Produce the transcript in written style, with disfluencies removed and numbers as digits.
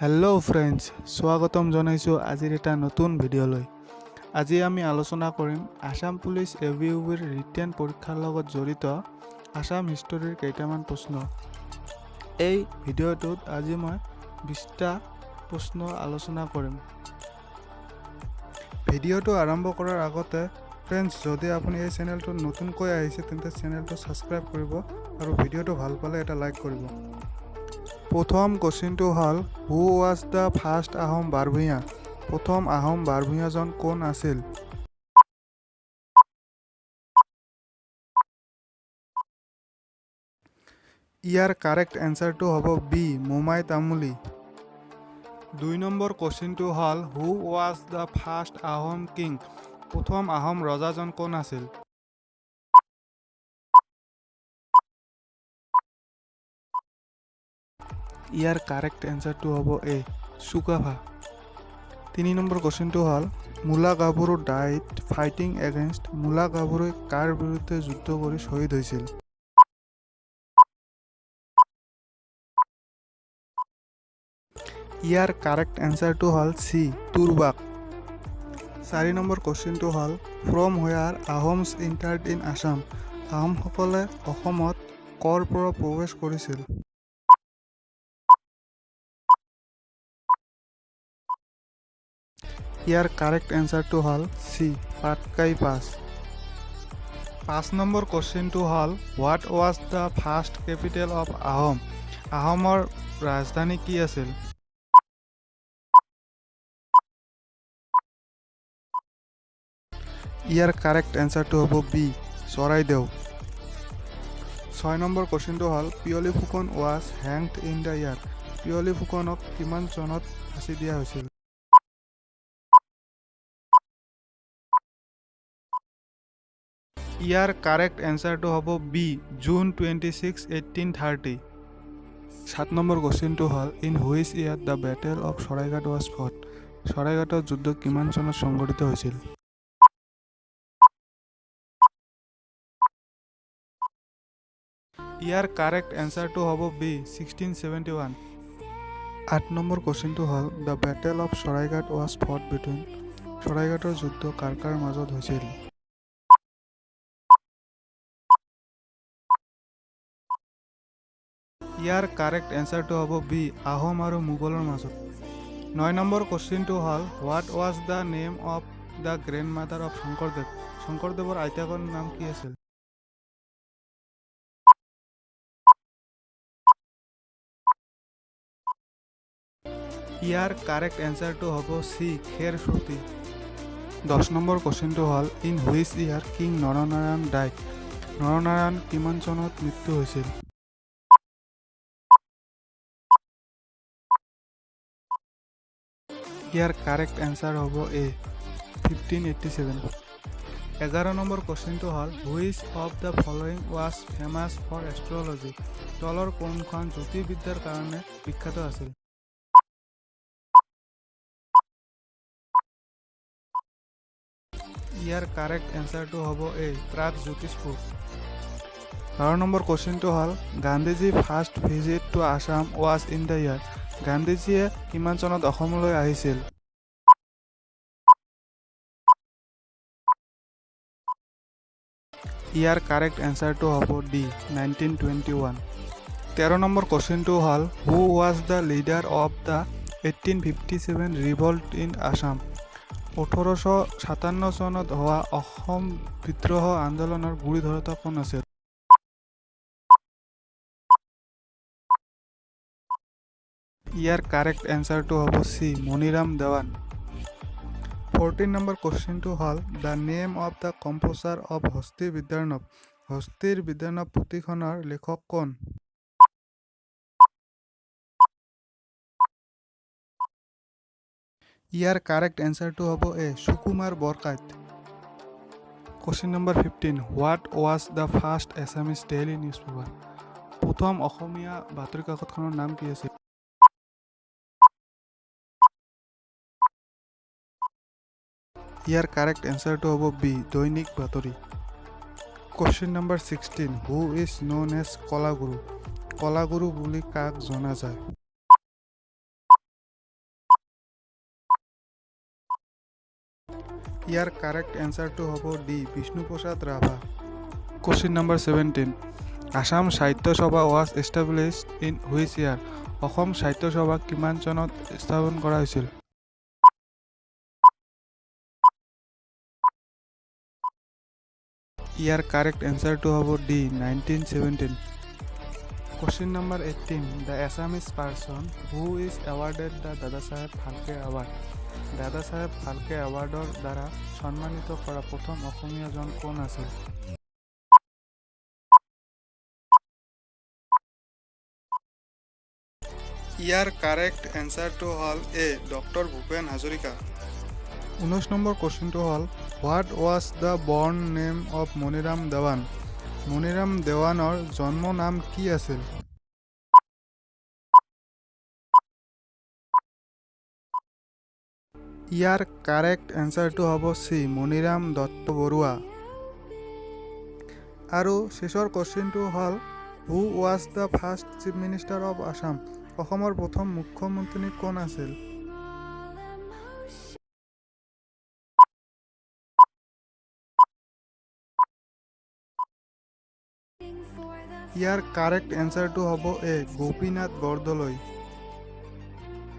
Hello' friends, স্বাগতম জনাইছোঁ আজিৰ এটা নতুন ভিডিঅ'লৈ। আজি আমি আলোচনা কৰিম আসাম পুলিচ AVUৰ ৰিটেন পৰীক্ষাৰ লগত জড়িত আসাম হিষ্টৰীৰ কেইটামান প্ৰশ্ন। এই ভিডিঅ'টোত আজি মই 20টা প্ৰশ্ন আলোচনা কৰিম। ভিডিঅ'টো আৰম্ভ কৰাৰ আগতে ফ্ৰেণ্ডছ, যদি আপুনি এই চেনেলটোত নতুনকৈ আহিছে তেন্তে চেনেলটো ছাবস্ক্ৰাইব কৰিব আৰু ভিডিঅ'টো ভাল পালে এটা লাইক কৰিব। প্ৰথম কোৱেশ্চনটো হ'ল, who was the first Ahom Baro-Bhuyan? প্ৰথম আহোম বাৰভূঞাজন কোন আছিল? ইয়াৰ কাৰেক্ট এনচাৰটো হ'ব বি, মোমাই তামুলী। 2 নম্বৰ কোৱেশ্চনটো হ'ল, who was the first Ahom king? প্ৰথম আহোম ৰজাজন কোন আছিল? ইয়াৰ কাৰেক্ট এনচাৰটো হ'ব এ, চুকাফা। 3 নম্বৰ কোৱেশ্চনটো হ'ল, মুলা গাভৰু ডাইড ফাইটিং এগেইনষ্ট? মুলা গাভৰুই কাৰ বিৰুদ্ধে যুদ্ধ কৰি শ্বহীদ হৈছিল? ইয়াৰ কাৰেক্ট এনচাৰটো হ'ল চি, তুৰবাক। 4 নম্বৰ কোৱেশ্চনটো হ'ল, from where Ahoms entered in Assam? আহোমসকলে অসমত ক'ৰ পৰা প্ৰৱেশ কৰিছিল? ইয়াৰ কাৰেক্ট এনচাৰটো হ'ল চি, পাটকাই পাছ। 5 নম্বৰ কোৱেশ্চনটো হ'ল, what was the first capital of Ahom? আহোমৰ ৰাজধানী কি আছিল? ইয়াৰ কাৰেক্ট এনচাৰটো হ'ব বি, চৰাইদেউ। 6 নম্বৰ কোৱেশ্চনটো হ'ল, Piyali Phukan was hanged in the year? পিয়লি ফুকনক কিমান চনত ফাঁচি দিয়া হৈছিল? ইয়াৰ কাৰেক্ট এনচাৰটো হ'ব বি, জুন 26, 1830। 7 নম্বৰ কোৱেশ্চনটো হ'ল, in which year the battle of Saraighat was fought? চৰাইঘাটৰ যুদ্ধ কিমান চনত সংঘটিত হৈছিল? ইয়াৰ কাৰেক্ট এনচাৰটো হ'ব বি, 1671। 8 নম্বৰ কোৱেশ্চনটো হ'ল, the battle of Saraighat was fought between? চৰাইঘাটৰ যুদ্ধ কাৰ কাৰ মাজত হৈছিল? ইয়াৰ কাৰেক্ট এনচাৰটো হ'ব বি, আহোম আৰু মোগলৰ মাজত। 9 নম্বৰ কুৱেশ্চনটো হ'ল, what was the name of the grand mother of Sankardev? শংকৰদেৱৰ আইতাকৰ নাম কি আছিল? ইয়াৰ কাৰেক্ট এনচাৰটো হ'ব চি, খেৰস্বতী। 10 নম্বৰ কুৱেশ্চনটো হ'ল, in which year king Naranarayan died? Naranarayan কিমান চনত মৃত্যু হৈছিল? ইয়াৰ কাৰেক্ট এনচাৰ হ'ব এ, 1587। 11 নম্বৰ কুৱেশ্চনটো হ'ল, which of the following was famous for astrology? তলৰ কোনখন জ্যোতিৰ্বিদ্যাৰ কাৰণে বিখ্যাত আছিল? ইয়াৰ কাৰেক্ট এনচাৰটো হ'ব এ, প্ৰাগজ্যোতিষপুৰ। 12 নম্বৰ কুৱেশ্চনটো হ'ল, Gandhiji first visit to Assam was in the ইয়াৰ? গান্ধীজীয়ে কিমান চনত অসমলৈ আহিছিল? ইয়াৰ কাৰেক্ট এনচাৰটো হ'ব ডি, 1921। 13 নম্বৰ কুৱেশ্চনটো হ'ল, who was the leader of the 1857 revolt in Assam? 1857 চনত হোৱা অসম বিদ্ৰোহ আন্দোলনৰ গুৰিধৰোঁতা কোন আছিল? ইয়াৰ কাৰেক্ট এনচাৰটো হ'ব চি, মণিৰাম দেৱান। 14 নম্বৰ কুৱেশ্চনটো হ'ল, the name of the composer of Hastir Vidyarnav? Hastir Vidyarnav পুথিখনৰ লেখক কোন? ইয়াৰ কাৰেক্ট এনচাৰটো হ'ব A, Sukumar Barkaith. Question number 15, what was the first Assamese daily newspaper? প্ৰথম অসমীয়া বাতৰি কাকতখনৰ নাম কি আছিল? ইয়াৰ কাৰেক্ট এনচাৰটো হ'ব B, Dainik Batori. Question number 16, who is known as Kalaguru? Kalaguru বুলি কাক জনা যায়? ইয়াৰ কাৰেক্ট এনচাৰটো হ'ব D Bishnuprasad Rabha. Question number 17 Assam Sahitya Sabha was established in which year? Asom Sahitya Sabha কিমান চনত স্থাপন কৰা হৈছিল? ইয়াৰ কাৰেক্ট এনচাৰটো হ'ব D 1917। Question number 18 The Assamese person who is awarded the Dadasaheb Phalke award Dadasaheb Phalke এৱাৰ্ডৰ দ্বাৰা সন্মানিত কৰা প্ৰথম অসমীয়াজন কোন আছিল? ইয়াৰ কাৰেক্ট এনচাৰটো হ'ল এ ডক্টৰ ভূপেন হাজৰিকা। 19 নম্বৰ কুৱেশ্যনটো হ'ল what was the born name of Maniram Dewan? Maniram দেৱানৰ জন্ম নাম কি আছিল? ইয়াৰ কাৰেক্ট এনচাৰটো হ'ব চি মণিৰাম দত্ত বৰুৱা। আৰু শেষৰ কুৱেশ্যনটো হ'ল who was the first chief minister of Assam? অসমৰ প্ৰথম মুখ্যমন্ত্ৰী কোন আছিল? ইয়াৰ কাৰেক্ট এনচাৰটো হ'ব এ গোপীনাথ বৰদলৈ।